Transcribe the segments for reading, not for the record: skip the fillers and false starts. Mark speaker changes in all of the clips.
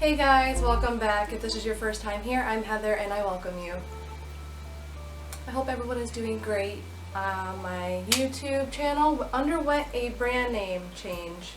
Speaker 1: Hey guys, welcome back. If this is your first time here, I'm Heather and I welcome you. I hope everyone is doing great. My YouTube channel underwent a brand name change,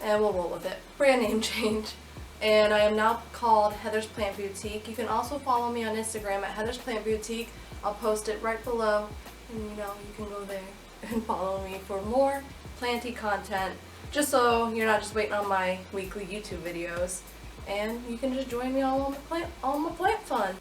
Speaker 1: and we'll roll with it. Brand name change. And I am now called Heather's Plant Boutique. You can also follow me on Instagram at Heather's Plant Boutique. I'll post it right below, and you can go there and follow me for more planty content, just so you're not just waiting on my weekly YouTube videos. And you can just join me all on my plant fun.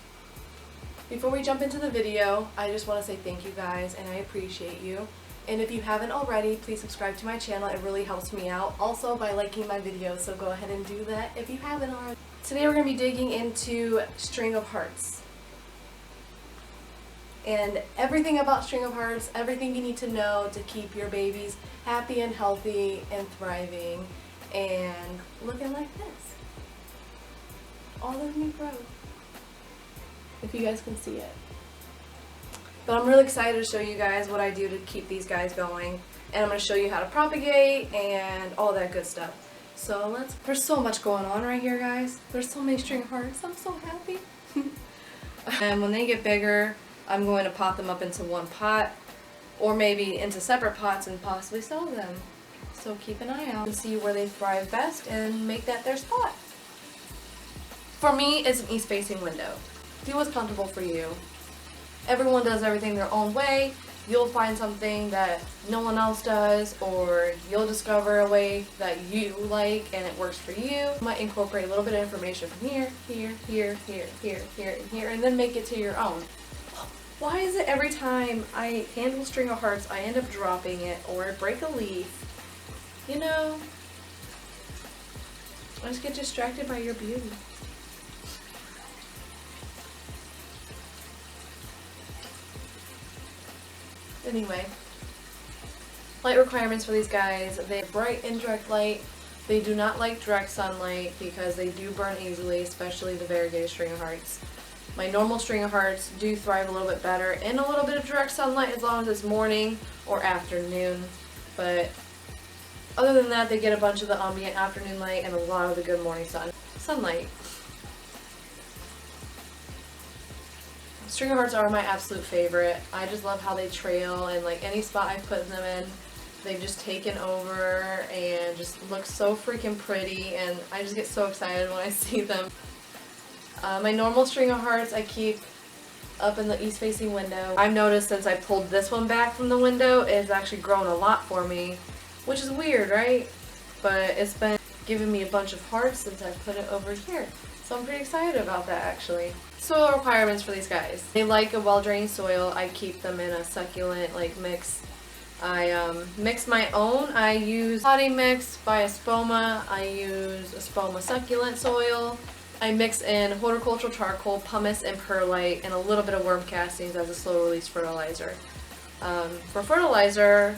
Speaker 1: Before we jump into the video, I just want to say thank you guys and I appreciate you. And if you haven't already, please subscribe to my channel. It really helps me out. Also by liking my videos, so go ahead and do that if you haven't already. Today we're going to be digging into string of hearts. And everything about string of hearts, everything you need to know to keep your babies happy and healthy and thriving and looking like this. All of new growth, if you guys can see it. But I'm really excited to show you guys what I do to keep these guys going, and I'm going to show you how to propagate and all that good stuff. So there's so much going on right here, guys. There's so many string hearts. I'm so happy. And when they get bigger, I'm going to pot them up into one pot, or maybe into separate pots and possibly sell them. So keep an eye out and see where they thrive best and make that their spot. For me, it's an east-facing window. Do what's comfortable for you. Everyone does everything their own way. You'll find something that no one else does, or you'll discover a way that you like and it works for you. You might incorporate a little bit of information from here, here, here, here, here, here, and here, and then make it to your own. Why is it every time I handle string of hearts, I end up dropping it or I break a leaf? You know, I just get distracted by your beauty. Anyway, light requirements for these guys. They're bright indirect light. They do not like direct sunlight because they do burn easily, especially the variegated string of hearts. My normal string of hearts do thrive a little bit better in a little bit of direct sunlight as long as it's morning or afternoon. But other than that, they get a bunch of the ambient afternoon light and a lot of the good morning sunlight. String of hearts are my absolute favorite. I just love how they trail, and like any spot I put them in, they've just taken over and just look so freaking pretty, and I just get so excited when I see them. My normal string of hearts I keep up in the east-facing window. I've noticed since I pulled this one back from the window, it's actually grown a lot for me, which is weird, right? But it's been giving me a bunch of hearts since I put it over here. So I'm pretty excited about that, actually. Soil requirements for these guys. They like a well-drained soil. I keep them in a succulent mix. I mix my own. I use potting mix by Espoma. I use Espoma succulent soil. I mix in horticultural charcoal, pumice, and perlite, and a little bit of worm castings as a slow-release fertilizer. For fertilizer,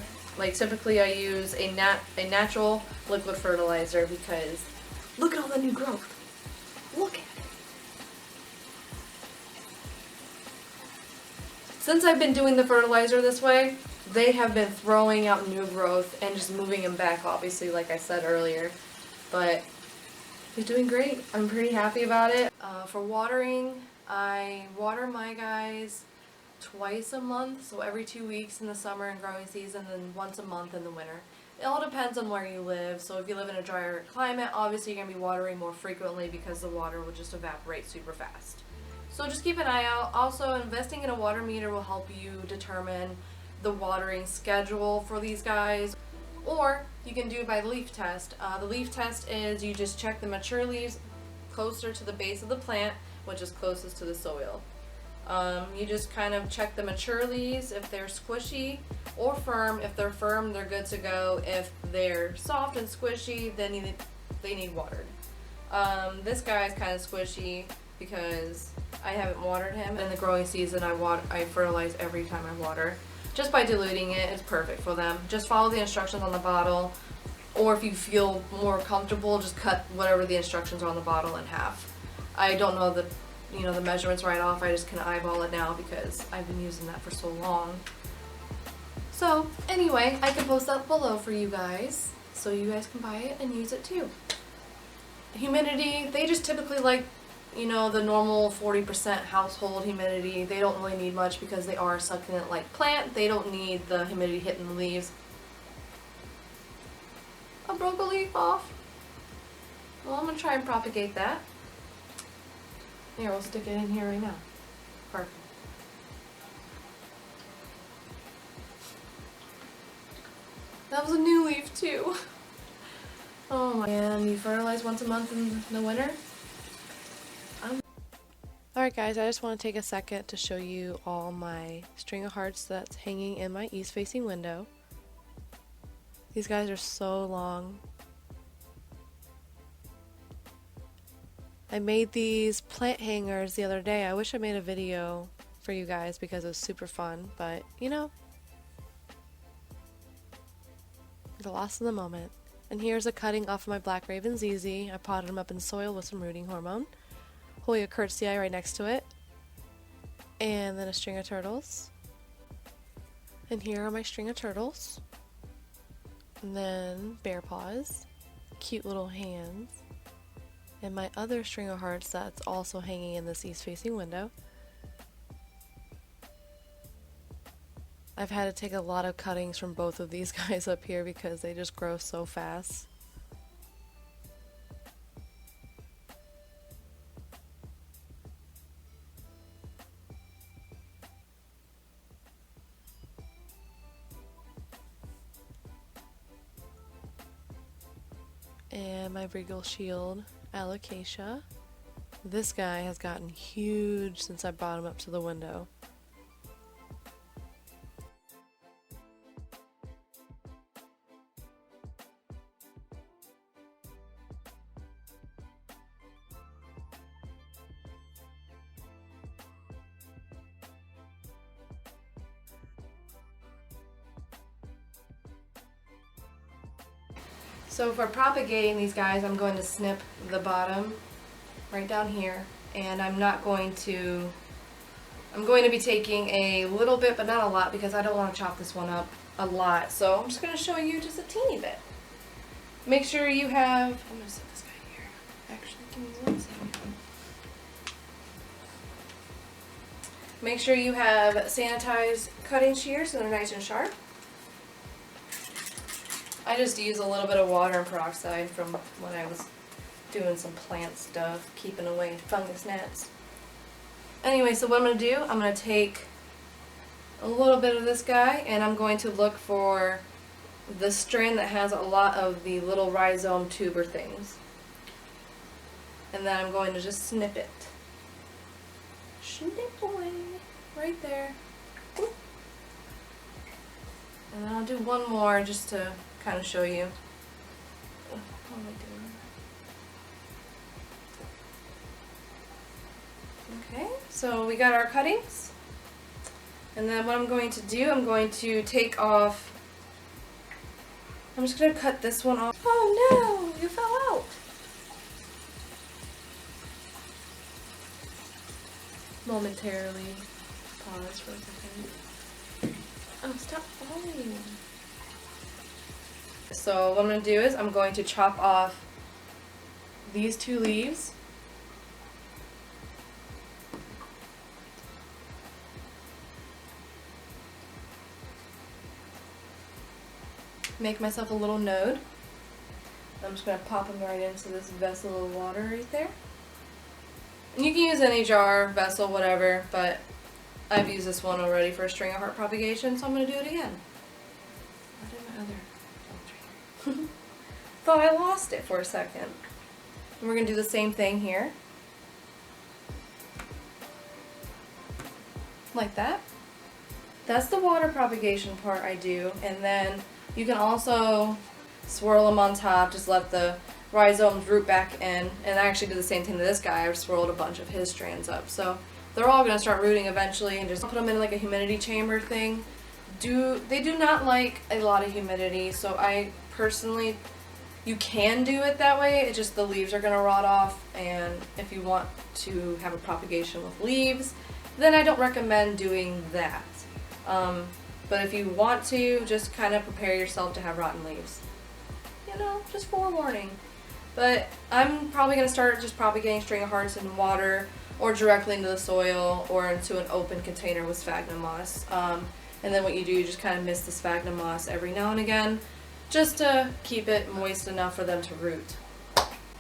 Speaker 1: typically I use a natural liquid fertilizer because look at all the new growth. Look at it. Since I've been doing the fertilizer this way, they have been throwing out new growth and just moving them back, obviously, like I said earlier. But they're doing great. I'm pretty happy about it. For watering, I water my guys twice a month, so every 2 weeks in the summer and growing season, and once a month in the winter. It all depends on where you live. So if you live in a drier climate, obviously you're going to be watering more frequently because the water will just evaporate super fast. So just keep an eye out. Also, investing in a water meter will help you determine the watering schedule for these guys. Or you can do it by the leaf test. The leaf test is you just check the mature leaves closer to the base of the plant, which is closest to the soil. You just kind of check the mature leaves if they're squishy or firm. If they're firm, they're good to go. If they're soft and squishy, then they need watered. This guy is kind of squishy because I haven't watered him. In the growing season, I fertilize every time I water. Just by diluting it, it's perfect for them. Just follow the instructions on the bottle, or if you feel more comfortable, just cut whatever the instructions are on the bottle in half. I don't know the measurements right off. I just can eyeball it now because I've been using that for so long. So anyway, I can post that below for you guys so you guys can buy it and use it too. humidity, they just typically like, you know, the normal 40% household humidity. They don't really need much because they are a succulent-like plant. They don't need the humidity hitting the leaves. I broke a leaf off. Well, I'm going to try and propagate that. Here, we'll stick it in here right now. Perfect. That was a new leaf too. Oh my. And you fertilize once a month in the winter? Alright guys, I just want to take a second to show you all my string of hearts that's hanging in my east facing window. These guys are so long. I made these plant hangers the other day. I wish I made a video for you guys because it was super fun, but you know, the loss of the moment. And here's a cutting off of my Black Raven ZZ. I potted them up in soil with some rooting hormone. Hoya curtsii right next to it. And then a string of turtles. And here are my string of turtles. And then bear paws. Cute little hands. And my other string of hearts that's also hanging in this east facing window. I've had to take a lot of cuttings from both of these guys up here because they just grow so fast. And my Regal Shield Alocasia. This guy has gotten huge since I brought him up to the window. So for propagating these guys, I'm going to snip the bottom right down here, and I'm going to be taking a little bit, but not a lot, because I don't want to chop this one up a lot. So I'm just going to show you just a teeny bit. Make sure you have, I'm going to set this guy here. Actually, give me 1 second. Make sure you have sanitized cutting shears so they're nice and sharp. I just use a little bit of water and peroxide from when I was doing some plant stuff, keeping away fungus gnats. Anyway, so what I'm going to do, I'm going to take a little bit of this guy and I'm going to look for the strand that has a lot of the little rhizome tuber things. And then I'm going to just snip it. Snip away. Right there. Whoop. And then I'll do one more just to kind of show you. What am I doing? Okay, so we got our cuttings. And then what I'm going to do, I'm going to take off, I'm just going to cut this one off. Oh no, you fell out. Momentarily pause for a second. Oh, stop falling. So what I'm going to do is I'm going to chop off these 2 leaves. Make myself a little node. I'm just going to pop them right into this vessel of water right there. And you can use any jar, vessel, whatever, but I've used this one already for a string of heart propagation, so I'm going to do it again. Where did my other... Thought I lost it for a second. And we're going to do the same thing here. Like that. That's the water propagation part I do. And then you can also swirl them on top, just let the rhizomes root back in. And I actually did the same thing to this guy. I swirled a bunch of his strands up. So they're all going to start rooting eventually, and just put them in like a humidity chamber thing. They do not like a lot of humidity, so I personally, you can do it that way, it's just the leaves are going to rot off, and if you want to have a propagation with leaves, then I don't recommend doing that. But if you want to, just kind of prepare yourself to have rotten leaves. You know, just forewarning. But I'm probably going to start just propagating string of hearts in water or directly into the soil or into an open container with sphagnum moss. And then what you do, you just kind of mist the sphagnum moss every now and again just to keep it moist enough for them to root.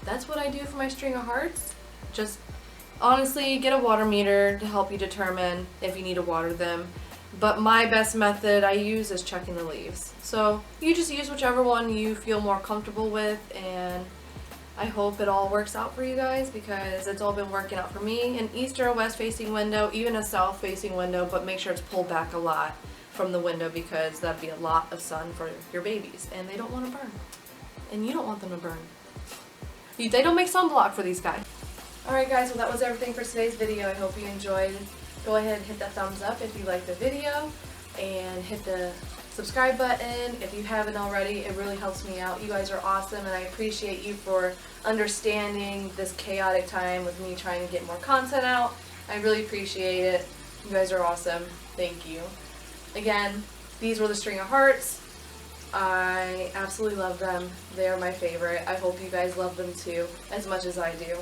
Speaker 1: That's what I do for my string of hearts. Just honestly get a water meter to help you determine if you need to water them. But my best method I use is checking the leaves. So you just use whichever one you feel more comfortable with, and I hope it all works out for you guys because it's all been working out for me. An east or a west facing window, even a south facing window, but make sure it's pulled back a lot from the window because that'd be a lot of sun for your babies and they don't want to burn. And you don't want them to burn. They don't make sunblock for these guys. Alright guys, well that was everything for today's video. I hope you enjoyed. Go ahead and hit that thumbs up if you liked the video and hit the subscribe button if you haven't already. It really helps me out. You guys are awesome and I appreciate you for understanding this chaotic time with me trying to get more content out. I really appreciate it. You guys are awesome. Thank you. Again, these were the string of hearts. I absolutely love them. They are my favorite. I hope you guys love them too, as much as I do.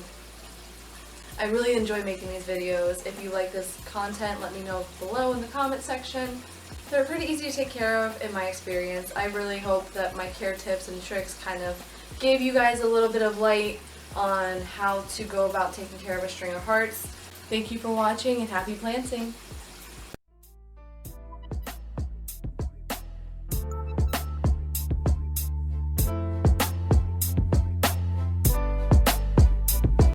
Speaker 1: I really enjoy making these videos. If you like this content, let me know below in the comment section. They're pretty easy to take care of in my experience. I really hope that my care tips and tricks kind of gave you guys a little bit of light on how to go about taking care of a string of hearts. Thank you for watching and happy planting!